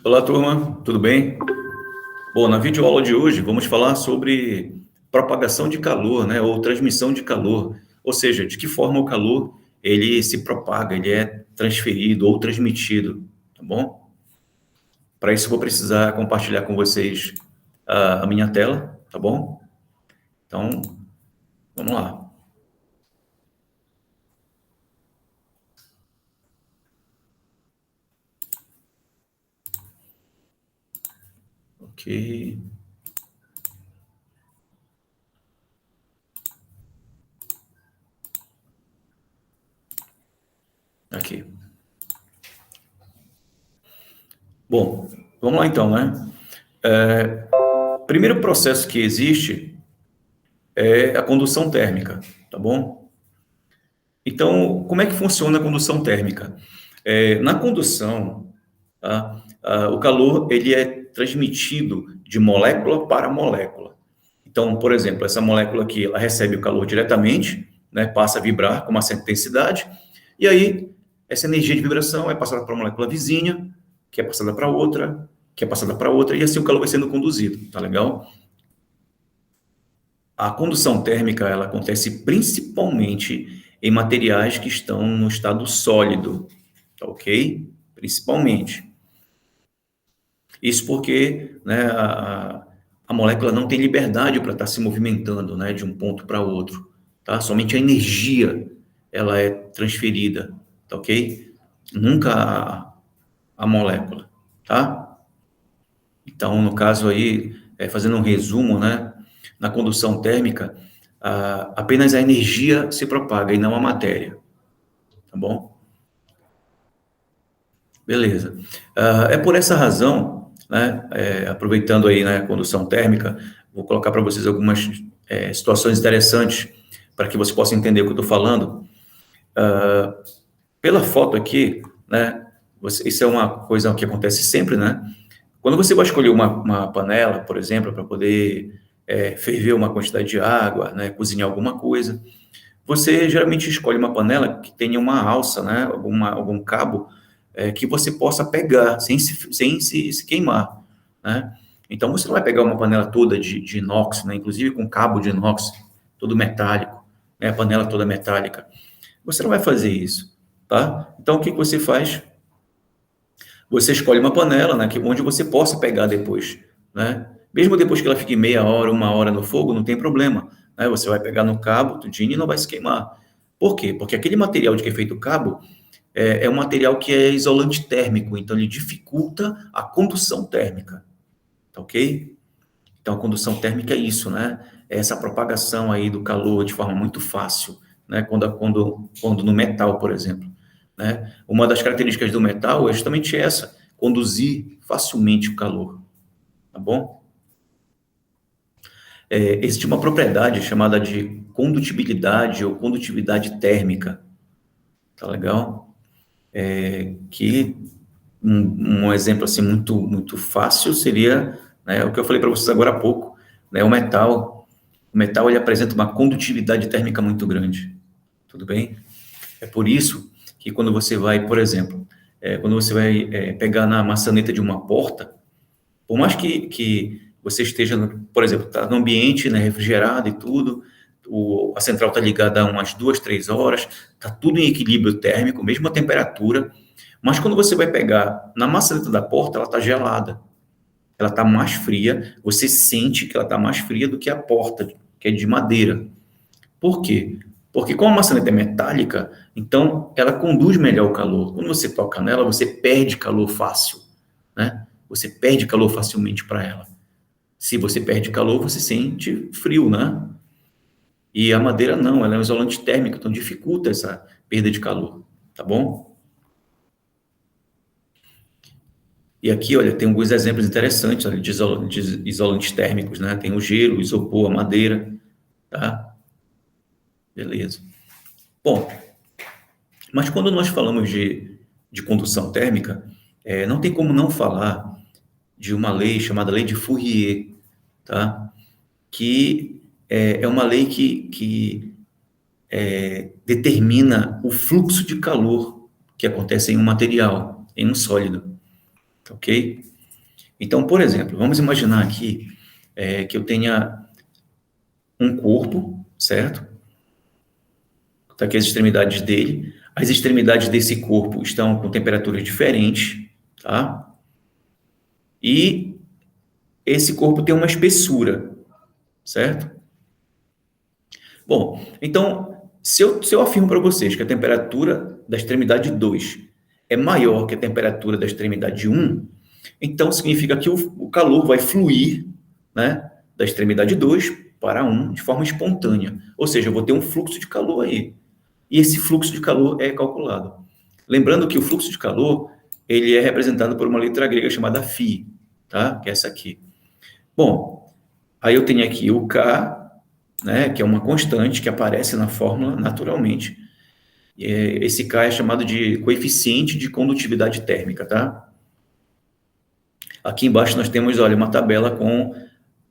Olá, turma, tudo bem? Bom, na videoaula de hoje vamos falar sobre propagação de calor, né, ou transmissão de calor, ou seja, de que forma o calor ele se propaga, ele é transferido ou transmitido, tá bom? Para isso eu vou precisar compartilhar com vocês a minha tela, tá bom? Então, vamos lá. Ok, aqui. Bom, vamos lá então, né? Primeiro processo que existe é a condução térmica, tá bom? Então, como é que funciona a condução térmica? Na condução, tá, o calor ele é transmitido de molécula para molécula. Então, por exemplo, essa molécula aqui, ela recebe o calor diretamente, né, passa a vibrar com uma certa intensidade, e aí essa energia de vibração é passada para a molécula vizinha, que é passada para outra, que é passada para outra, e assim o calor vai sendo conduzido, tá legal? A condução térmica, ela acontece principalmente em materiais que estão no estado sólido, tá ok? Principalmente. Isso porque, né, a molécula não tem liberdade para estar se movimentando, né, de um ponto para outro, tá? Somente a energia, ela é transferida, tá ok? Nunca a molécula, tá? Então, no caso aí, fazendo um resumo, né, na condução térmica, apenas a energia se propaga e não a matéria, tá bom? Beleza. É por essa razão, né, aproveitando aí, né, a condução térmica, vou colocar para vocês algumas situações interessantes para que você possa entender o que eu estou falando. Pela foto aqui, né, isso é uma coisa que acontece sempre, né? Quando você vai escolher uma panela, por exemplo, para poder ferver uma quantidade de água, né, cozinhar alguma coisa, você geralmente escolhe uma panela que tenha uma alça, né, algum cabo que você possa pegar sem se queimar, né? Então você não vai pegar uma panela toda de inox, né, inclusive com cabo de inox, todo metálico, né, a panela toda metálica. Você não vai fazer isso, tá? Então o que que você faz? Você escolhe uma panela, né, onde você possa pegar depois, né? Mesmo depois que ela fique meia hora, uma hora no fogo, não tem problema, né? Você vai pegar no cabo, tudinho, e não vai se queimar. Por quê? Porque aquele material de que é feito o cabo é um material que é isolante térmico, então ele dificulta a condução térmica, tá ok? Então a condução térmica é isso, né? É essa propagação aí do calor de forma muito fácil, né? Quando no metal, por exemplo, né? Uma das características do metal é justamente essa, conduzir facilmente o calor, tá bom? Existe uma propriedade chamada de condutibilidade ou condutividade térmica, tá legal? Que um exemplo assim muito fácil seria, né, o que eu falei para vocês agora há pouco, né, o metal ele apresenta uma condutividade térmica muito grande, tudo bem? É por isso que quando você vai, por exemplo, quando você vai pegar na maçaneta de uma porta, por mais que você esteja, por exemplo, tá no ambiente, né, refrigerado e tudo, a central está ligada há umas 2, 3 horas, está tudo em equilíbrio térmico, mesma temperatura, mas quando você vai pegar na maçaneta da porta, ela está gelada, ela está mais fria, você sente que ela está mais fria do que a porta, que é de madeira. Por quê? Porque como a maçaneta é metálica, então ela conduz melhor o calor. Quando você toca nela, você perde calor fácil, né? Você perde calor facilmente para ela. Se você perde calor, você sente frio, né? E a madeira não, ela é um isolante térmico, então dificulta essa perda de calor, tá bom? E aqui, olha, tem alguns exemplos interessantes olha, de isolantes térmicos, né? Tem o gelo, o isopor, a madeira, tá? Beleza. Bom, mas quando nós falamos de condução térmica, não tem como não falar de uma lei chamada Lei de Fourier, tá? Que é uma lei que determina o fluxo de calor que acontece em um material, em um sólido, tá ok? Então, por exemplo, vamos imaginar aqui que eu tenha um corpo, certo? Está aqui as extremidades dele. As extremidades desse corpo estão com temperaturas diferentes, tá? E esse corpo tem uma espessura, certo? Bom, então, se eu afirmo para vocês que a temperatura da extremidade 2 é maior que a temperatura da extremidade 1, então significa que o calor vai fluir, né, da extremidade 2 para a 1 de forma espontânea. Ou seja, eu vou ter um fluxo de calor aí. E esse fluxo de calor é calculado. Lembrando que o fluxo de calor, ele é representado por uma letra grega chamada φ, tá? Que é essa aqui. Bom, aí eu tenho aqui o K, né, que é uma constante que aparece na fórmula naturalmente. Esse K é chamado de coeficiente de condutividade térmica, tá? Aqui embaixo nós temos, olha, uma tabela com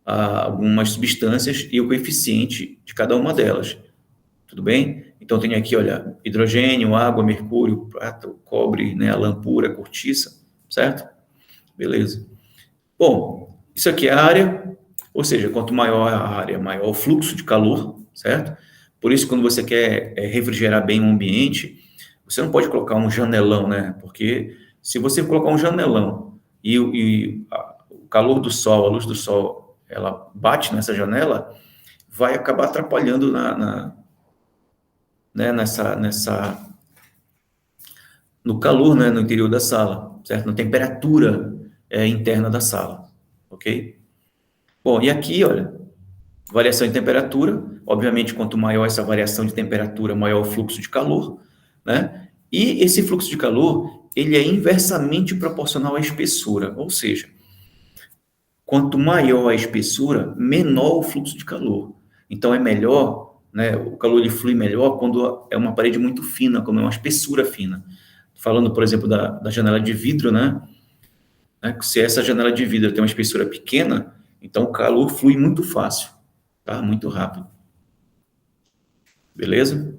algumas substâncias e o coeficiente de cada uma delas. Tudo bem? Então, tem aqui, olha, hidrogênio, água, mercúrio, prata, cobre, né, a lã pura, cortiça, certo? Beleza. Bom, isso aqui é a área, ou seja, quanto maior a área, maior o fluxo de calor, certo? Por isso, quando você quer refrigerar bem o ambiente, você não pode colocar um janelão, né? Porque se você colocar um janelão e o calor do sol, a luz do sol, ela bate nessa janela, vai acabar atrapalhando né, no calor, né, no interior da sala, certo? Na temperatura interna da sala, ok? Bom, e aqui, olha, variação de temperatura, obviamente, quanto maior essa variação de temperatura, maior o fluxo de calor, né? E esse fluxo de calor, ele é inversamente proporcional à espessura, ou seja, quanto maior a espessura, menor o fluxo de calor. Então, é melhor, né, o calor ele flui melhor quando é uma parede muito fina, como é uma espessura fina. Falando, por exemplo, da janela de vidro, né? Se essa janela de vidro tem uma espessura pequena, então o calor flui muito fácil, tá? Muito rápido. Beleza?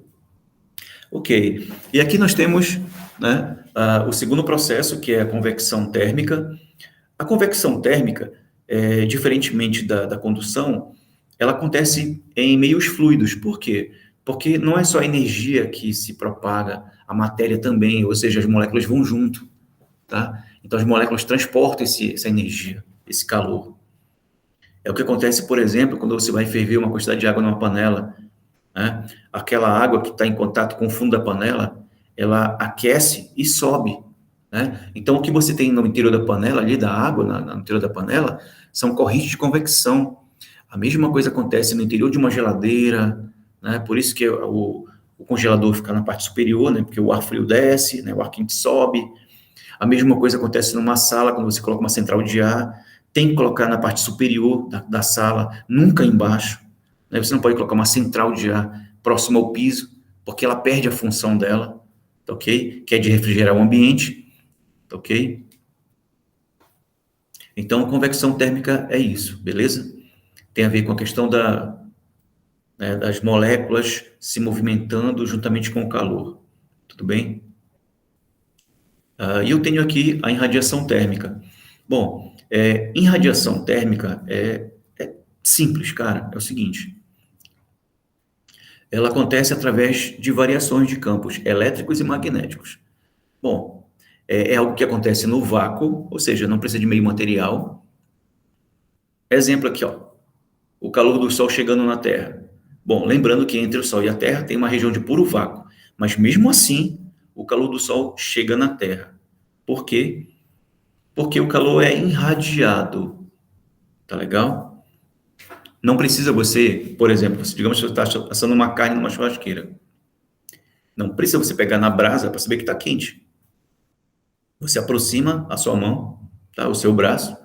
Ok. E aqui nós temos, né, o segundo processo, que é a convecção térmica. A convecção térmica, diferentemente da condução, ela acontece em meios fluidos. Por quê? Porque não é só a energia que se propaga, a matéria também, ou seja, as moléculas vão junto, tá? Então, as moléculas transportam essa energia, esse calor. É o que acontece, por exemplo, quando você vai ferver uma quantidade de água numa panela, né? Aquela água que está em contato com o fundo da panela, ela aquece e sobe, né? Então, o que você tem no interior da panela, ali da água, no interior da panela, são correntes de convecção. A mesma coisa acontece no interior de uma geladeira, né? Por isso que o congelador fica na parte superior, né? Porque o ar frio desce, né? O ar quente sobe. A mesma coisa acontece numa sala, quando você coloca uma central de ar, tem que colocar na parte superior da sala, nunca embaixo. Né? Você não pode colocar uma central de ar próxima ao piso, porque ela perde a função dela, tá ok? Que é de refrigerar o ambiente, tá ok? Então, convecção térmica é isso, beleza? Tem a ver com a questão das moléculas se movimentando juntamente com o calor, tudo bem? E eu tenho aqui a irradiação térmica. Bom, irradiação térmica é simples, cara. É o seguinte: ela acontece através de variações de campos elétricos e magnéticos. Bom, é algo que acontece no vácuo, ou seja, não precisa de meio material. Exemplo aqui, ó, o calor do Sol chegando na Terra. Bom, lembrando que entre o Sol e a Terra tem uma região de puro vácuo, mas mesmo assim, o calor do Sol chega na Terra. Por quê? Porque o calor é irradiado, tá legal? Não precisa você, por exemplo, digamos que você está assando uma carne numa churrasqueira. Não precisa você pegar na brasa para saber que está quente. Você aproxima a sua mão, tá? O seu braço,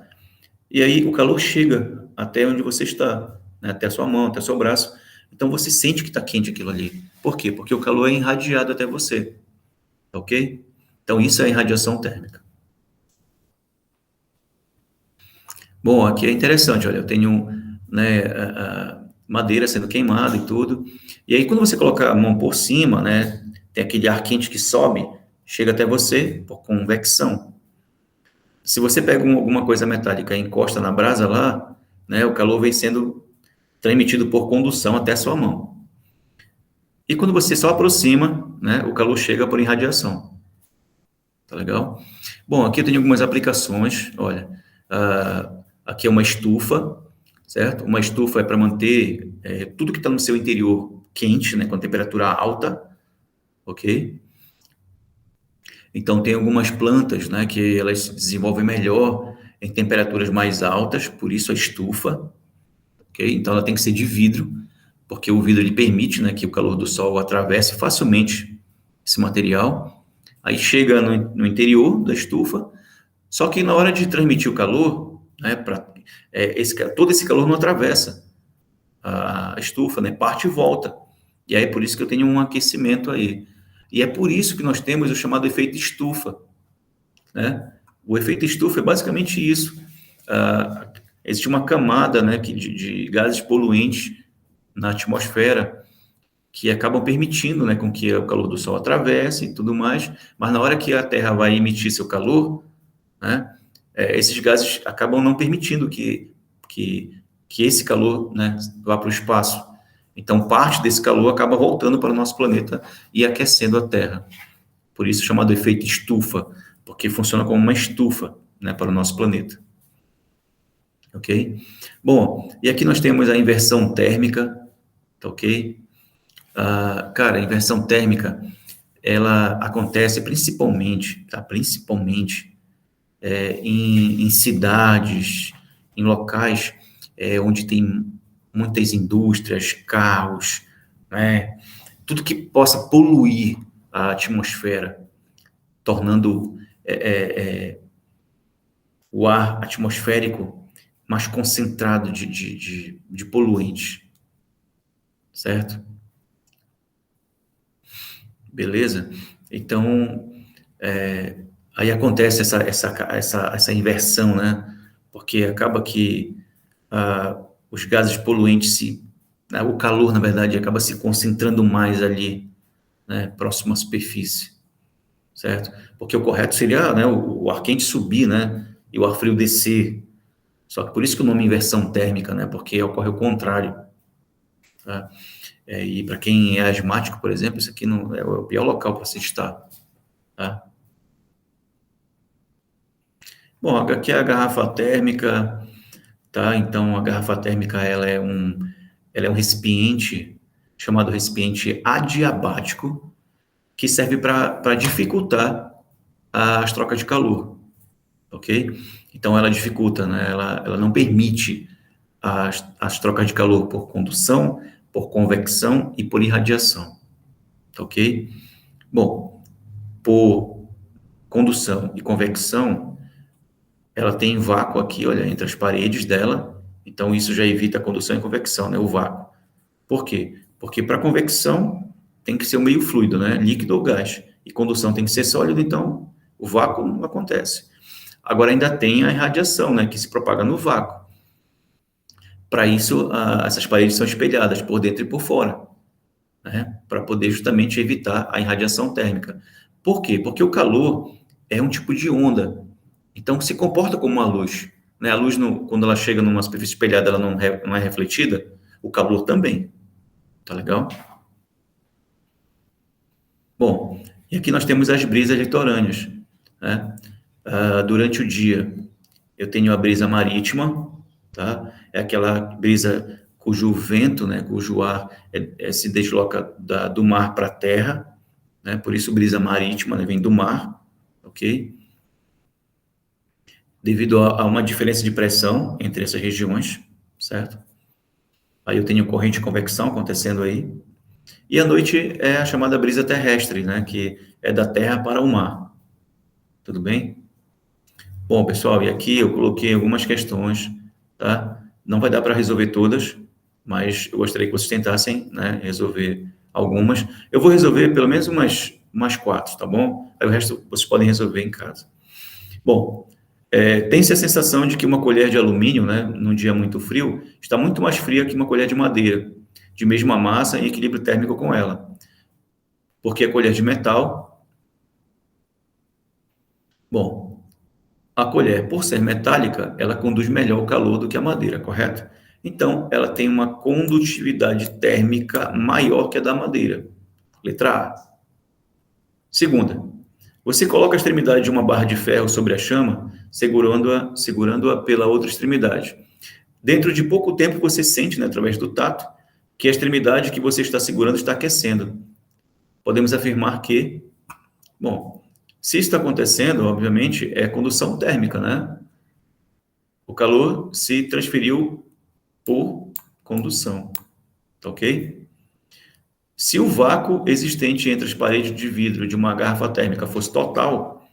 e aí o calor chega até onde você está, né? Até a sua mão, até o seu braço. Então você sente que está quente aquilo ali. Por quê? Porque o calor é irradiado até você, ok? Então isso é irradiação térmica. Bom, aqui é interessante, olha, eu tenho, né, madeira sendo queimada e tudo, e aí quando você coloca a mão por cima, né, tem aquele ar quente que sobe, chega até você por convecção, Se você pega alguma coisa metálica e encosta na brasa lá, né, o calor vem sendo transmitido por condução até a sua mão. E quando você só aproxima, né, o calor chega por irradiação. Tá legal? Bom, aqui eu tenho algumas aplicações. Olha, aqui é uma estufa, certo? Uma estufa é para manter tudo que está no seu interior quente, né, com temperatura alta, ok? Então, tem algumas plantas, né, que elas se desenvolvem melhor em temperaturas mais altas, por isso a estufa, ok? Então, ela tem que ser de vidro, porque o vidro ele permite, né, que o calor do sol atravesse facilmente esse material. Aí chega no interior da estufa, só que na hora de transmitir o calor, né, todo esse calor não atravessa a estufa, né, parte e volta. E aí é por isso que eu tenho um aquecimento aí. E é por isso que nós temos o chamado efeito estufa, né? O efeito estufa é basicamente isso. Existe uma camada, né, de gases poluentes na atmosfera que acabam permitindo, né, com que o calor do Sol atravesse e tudo mais, mas na hora que a Terra vai emitir seu calor, né, esses gases acabam não permitindo que esse calor, né, vá para o espaço. Então, parte desse calor acaba voltando para o nosso planeta e aquecendo a Terra. Por isso, chamado efeito estufa, porque funciona como uma estufa, né, para o nosso planeta. Ok? Bom, e aqui nós temos a inversão térmica, tá ok? Cara, a inversão térmica, ela acontece principalmente, tá? Principalmente em cidades, em locais onde tem muitas indústrias, carros, né? Tudo que possa poluir a atmosfera, tornando o ar atmosférico mais concentrado de poluentes, certo? Beleza? Então, aí acontece essa inversão, né? Porque acaba que os gases poluentes o calor, na verdade, acaba se concentrando mais ali, né, próximo à superfície, certo? Porque o correto seria, né, o ar quente subir, né, e o ar frio descer. Só que por isso que o nome é inversão térmica, né, porque ocorre o contrário, tá? E para quem é asmático, por exemplo, isso aqui não é o pior local para se estar, tá? Bom, aqui é a garrafa térmica, tá? Então, a garrafa térmica, ela é um recipiente chamado recipiente adiabático, que serve para dificultar as trocas de calor, ok? Então, ela dificulta, né? Ela não permite as trocas de calor por condução, por convecção e por irradiação, tá ok? Bom, por condução e convecção, ela tem vácuo aqui, olha, entre as paredes dela, então isso já evita a condução e convecção, né, o vácuo. Por quê? Porque para convecção tem que ser um meio fluido, né, líquido ou gás, e condução tem que ser sólido, então o vácuo não acontece. Agora ainda tem a irradiação, né, que se propaga no vácuo. Para isso, essas paredes são espelhadas por dentro e por fora, né, para poder justamente evitar a irradiação térmica. Por quê? Porque o calor é um tipo de onda, então se comporta como uma luz, né? A luz, quando ela chega numa superfície espelhada, ela não é refletida, o calor também, tá legal? Bom, e aqui nós temos as brisas litorâneas, né? Durante o dia, eu tenho a brisa marítima, tá? É aquela brisa cujo vento, né, cujo ar se desloca do mar para a terra, né? Por isso brisa marítima, né, vem do mar, ok? Devido a uma diferença de pressão entre essas regiões, certo? Aí eu tenho corrente de convecção acontecendo aí. E à noite é a chamada brisa terrestre, né, que é da terra para o mar. Tudo bem? Bom, pessoal, e aqui eu coloquei algumas questões, tá? Não vai dar para resolver todas, mas eu gostaria que vocês tentassem, né, resolver algumas. Eu vou resolver pelo menos umas quatro, tá bom? Aí o resto vocês podem resolver em casa. Bom, tem-se a sensação de que uma colher de alumínio, né, num dia muito frio, está muito mais fria que uma colher de madeira, de mesma massa e equilíbrio térmico com ela. Porque a colher de metal, bom, A colher, por ser metálica, ela conduz melhor o calor do que a madeira, correto? Então, ela tem uma condutividade térmica maior que a da madeira. Letra A. Segunda, você coloca a extremidade de uma barra de ferro sobre a chama, segurando-a pela outra extremidade. Dentro de pouco tempo, você sente, né, através do tato, que a extremidade que você está segurando está aquecendo. Podemos afirmar que, bom, se isso está acontecendo, obviamente, é condução térmica, né? O calor se transferiu por condução, tá ok? Se o vácuo existente entre as paredes de vidro de uma garrafa térmica fosse total,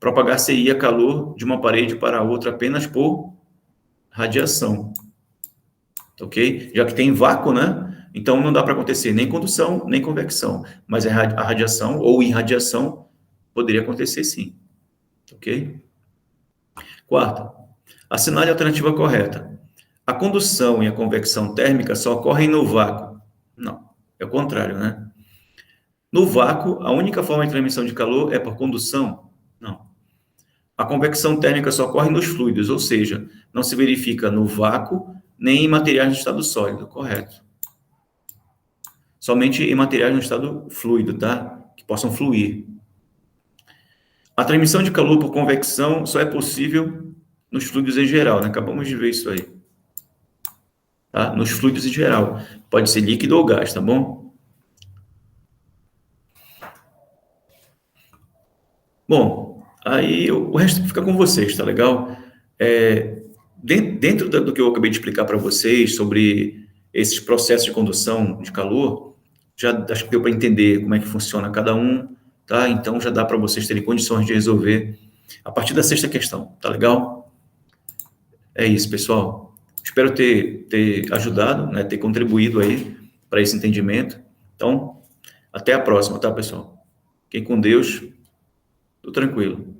propagar-se-ia calor de uma parede para a outra apenas por radiação, tá ok? Já que tem vácuo, né? Então não dá para acontecer nem condução, nem convecção, mas a radiação ou irradiação poderia acontecer sim, tá ok? Quarta, assinale a alternativa correta. A condução e a convecção térmica só ocorrem no vácuo. Não, é o contrário, né? No vácuo, a única forma de transmissão de calor é por condução? Não. A convecção térmica só ocorre nos fluidos, ou seja, não se verifica no vácuo nem em materiais no estado sólido, correto? Somente em materiais no estado fluido, tá? Que possam fluir. A transmissão de calor por convecção só é possível nos fluidos em geral, né? Acabamos de ver isso aí. Tá? Nos fluidos em geral. Pode ser líquido ou gás, tá bom? Bom, aí o resto fica com vocês, tá legal? Dentro do que eu acabei de explicar para vocês sobre esses processos de condução de calor, já acho que deu para entender como é que funciona cada um, tá? Então já dá para vocês terem condições de resolver a partir da sexta questão, tá legal? É isso, pessoal. Espero ter ajudado, né, ter contribuído aí para esse entendimento. Então, até a próxima, tá, pessoal? Fiquem com Deus, tudo tranquilo.